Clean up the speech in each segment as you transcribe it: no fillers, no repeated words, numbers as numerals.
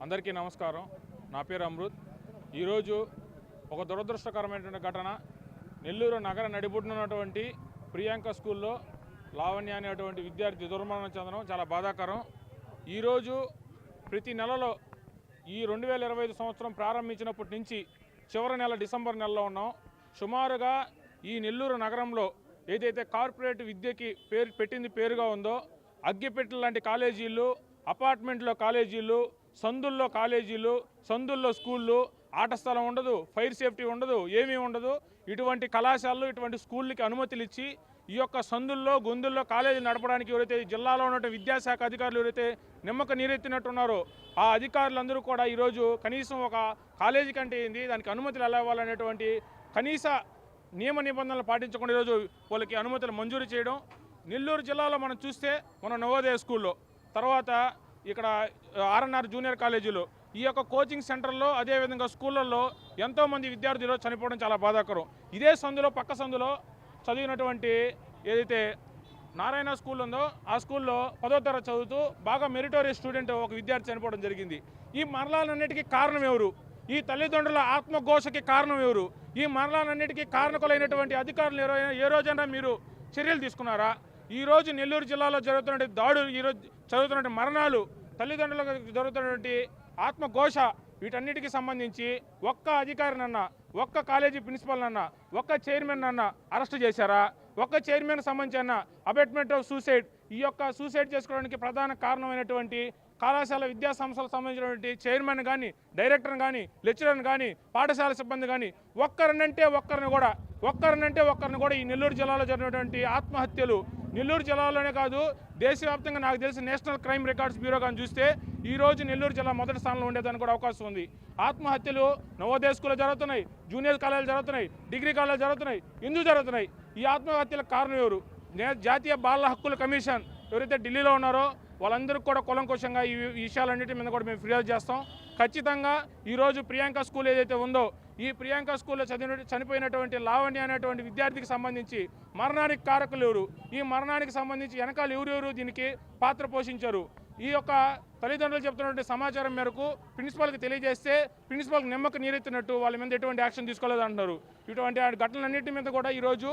అందరికీ నమస్కారం. నా పేరు అమృత్. ఈరోజు ఒక దురదృష్టకరమైనటువంటి ఘటన. నెల్లూరు నగర నడిబొడ్డునటువంటి ప్రియాంక స్కూల్లో లావణ్య అనేటువంటి విద్యార్థి దుర్మరణం చెందడం చాలా బాధాకరం. ఈరోజు ప్రతి నెలలో ఈ 2025 సంవత్సరం ప్రారంభించినప్పటి నుంచి చివరి నెల డిసెంబర్ నెలలో ఉన్నాం. సుమారుగా ఈ నెల్లూరు నగరంలో ఏదైతే కార్పొరేట్ విద్యకి పేరుగా ఉందో అగ్గిపెట్టెల లాంటి కాలేజీలు, అపార్ట్మెంట్లో కాలేజీలు, సందుల్లో కాలేజీలు, సందుల్లో స్కూళ్ళు, ఆట స్థలం ఉండదు, ఫైర్ సేఫ్టీ ఉండదు, ఏమీ ఉండదు. ఇటువంటి కళాశాలలు, ఇటువంటి స్కూళ్ళకి అనుమతులు ఇచ్చి ఈ యొక్క సందుల్లో గొంతుల్లో కాలేజీ నడపడానికి ఎవరైతే జిల్లాలో ఉన్న విద్యాశాఖ అధికారులు ఎవరైతే నిమ్మక నీరెత్తినట్టున్నారో ఆ అధికారులందరూ కూడా ఈరోజు కనీసం ఒక కాలేజీ కంటే ఏంది దానికి అనుమతులు ఎలా ఇవ్వాలనేటువంటి కనీస నియమ నిబంధనలు పాటించకుండా ఈరోజు వాళ్ళకి అనుమతులు మంజూరు చేయడం. నెల్లూరు జిల్లాలో మనం చూస్తే మన నవోదయ స్కూల్లో, తర్వాత ఇక్కడ ఆర్ఎన్ఆర్ జూనియర్ కాలేజీలో, ఈ యొక్క కోచింగ్ సెంటర్లో, అదేవిధంగా స్కూళ్ళల్లో ఎంతోమంది విద్యార్థులు చనిపోవడం చాలా బాధాకరం. ఇదే సందులో, పక్క సందులో చదివినటువంటి ఏదైతే నారాయణ స్కూల్ ఉందో ఆ స్కూల్లో 10వ తరగతి చదువుతూ బాగా మెరిటోరియస్ స్టూడెంట్ ఒక విద్యార్థి చనిపోవడం జరిగింది. ఈ మరణాలన్నిటికీ కారణం ఎవరు? ఈ తల్లిదండ్రుల ఆత్మఘోషకి కారణం ఎవరు? ఈ మరణాలన్నిటికీ కారణకులైనటువంటి అధికారులు ఏ రోజైనా మీరు చర్యలు తీసుకున్నారా? ఈరోజు నెల్లూరు జిల్లాలో జరుగుతున్న దాడులు, ఈరోజు జరుగుతున్న మరణాలు, తల్లిదండ్రులకు జరుగుతున్నటువంటి ఆత్మఘోష, వీటన్నిటికీ సంబంధించి ఒక్క అధికారినన్నా, ఒక్క కాలేజీ ప్రిన్సిపల్నన్నా, ఒక్క చైర్మన్ అన్నా అరెస్ట్ చేశారా? ఒక్క చైర్మన్ సంబంధించిన అబెట్మెంట్ ఆఫ్ సూసైడ్, ఈ యొక్క సూసైడ్ చేసుకోవడానికి ప్రధాన కారణమైనటువంటి కళాశాల విద్యా సంస్థలకు సంబంధించినటువంటి చైర్మన్ కానీ, డైరెక్టర్ కానీ, లెక్చరర్ కానీ, పాఠశాల సిబ్బంది కానీ ఒక్కరినంటే ఒక్కరిని కూడా ఈ నెల్లూరు జిల్లాలో జరిగినటువంటి ఆత్మహత్యలు నెల్లూరు జిల్లాలోనే కాదు దేశవ్యాప్తంగా నాకు తెలిసి నేషనల్ క్రైమ్ రికార్డ్స్ బ్యూరో కానీ చూస్తే ఈరోజు నెల్లూరు జిల్లా మొదటి స్థానంలో ఉండేదానికి కూడా అవకాశం ఉంది. ఆత్మహత్యలు నవోదయ స్కూల్లో జరుగుతున్నాయి, జూనియర్ కాలేజీలు జరుగుతున్నాయి, డిగ్రీ కాలేజీలు జరుగుతున్నాయి, ఎందుకు జరుగుతున్నాయి? ఈ ఆత్మహత్యలకు కారణం ఎవరు? జాతీయ బాల హక్కుల కమిషన్ ఎవరైతే ఢిల్లీలో ఉన్నారో వాళ్ళందరికీ కూడా కూలంకషంగా ఈ విషయాలన్నిటి మీద కూడా మేము ఫిర్యాదు చేస్తాం. ఖచ్చితంగా ఈరోజు ప్రియాంక స్కూల్ ఏదైతే ఉందో ఈ ప్రియాంక స్కూల్లో చనిపోయినటువంటి లావణ్య అనేటువంటి విద్యార్థికి సంబంధించి మరణానికి కారకులు ఎవరు? ఈ మరణానికి సంబంధించి వెనకాల ఎవరెవరు దీనికి పాత్ర పోషించారు? ఈ యొక్క తల్లిదండ్రులు చెప్తున్నటువంటి సమాచారం మేరకు ప్రిన్సిపాల్కి తెలియజేస్తే ప్రిన్సిపాల్కి నిమ్మక నీరెత్తినట్టు వాళ్ళ మీద ఎటువంటి యాక్షన్ తీసుకోలేదంటున్నారు. ఇటువంటి ఘటనలన్నింటి మీద కూడా ఈరోజు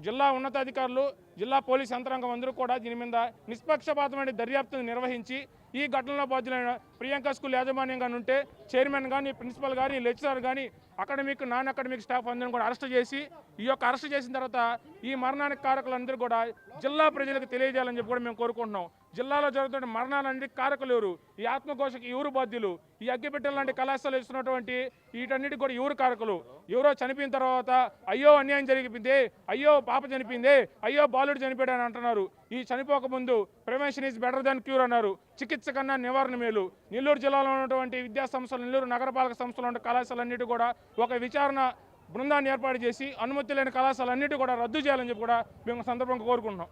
జిల్లా ఉన్నతాధికారులు, జిల్లా పోలీస్ యంత్రాంగం అందరూ కూడా దీని మీద నిష్పక్షపాతమైన దర్యాప్తును నిర్వహించి ఈ ఘటనలో బాధ్యులైన ప్రియాంక స్కూల్ యాజమాన్యంగా ఉంటే చైర్మన్ కానీ, ప్రిన్సిపల్ కానీ, లెక్చరర్ కానీ, అకాడమిక్, నాన్ అకాడమిక్ స్టాఫ్ అందరిని కూడా అరెస్ట్ చేసి ఈ యొక్క అరెస్ట్ చేసిన తర్వాత ఈ మరణానికి కారకులందరూ కూడా జిల్లా ప్రజలకు తెలియజేయాలని చెప్పి కూడా మేము కోరుకుంటున్నాం. జిల్లాలో జరుగుతున్న మరణాలన్నిటికీ కారకులు ఎవరు? ఈ ఆత్మఘోషకి ఎవరు బాధ్యులు? ఈ అగ్గిపెట్టెల లాంటి కళాశాలలు ఇస్తున్నటువంటి వీటన్నిటికి కూడా ఎవరు కారకులు? ఎవరో చనిపోయిన తర్వాత అయ్యో అన్యాయం జరిగిపోయిందే, అయ్యో పాప చనిపోయిందే, అయ్యో బాలుడు చనిపోయాడు అని అంటున్నారు. ఈ చనిపోకముందు prevention is better than cure అన్నారు. చికిత్స కన్నా నివారణ మేలు. నెల్లూరు జిల్లాలో ఉన్నటువంటి విద్యా సంస్థలు, నెల్లూరు నగరపాలక సంస్థలు ఉన్న కళాశాలన్నిటి కూడా ఒక విచారణ బృందాన్ని ఏర్పాటు చేసి అనుమతి లేని కళాశాలన్నిటి కూడా రద్దు చేయాలని చెప్పి కూడా మేము సందర్భంగా కోరుకుంటున్నాం.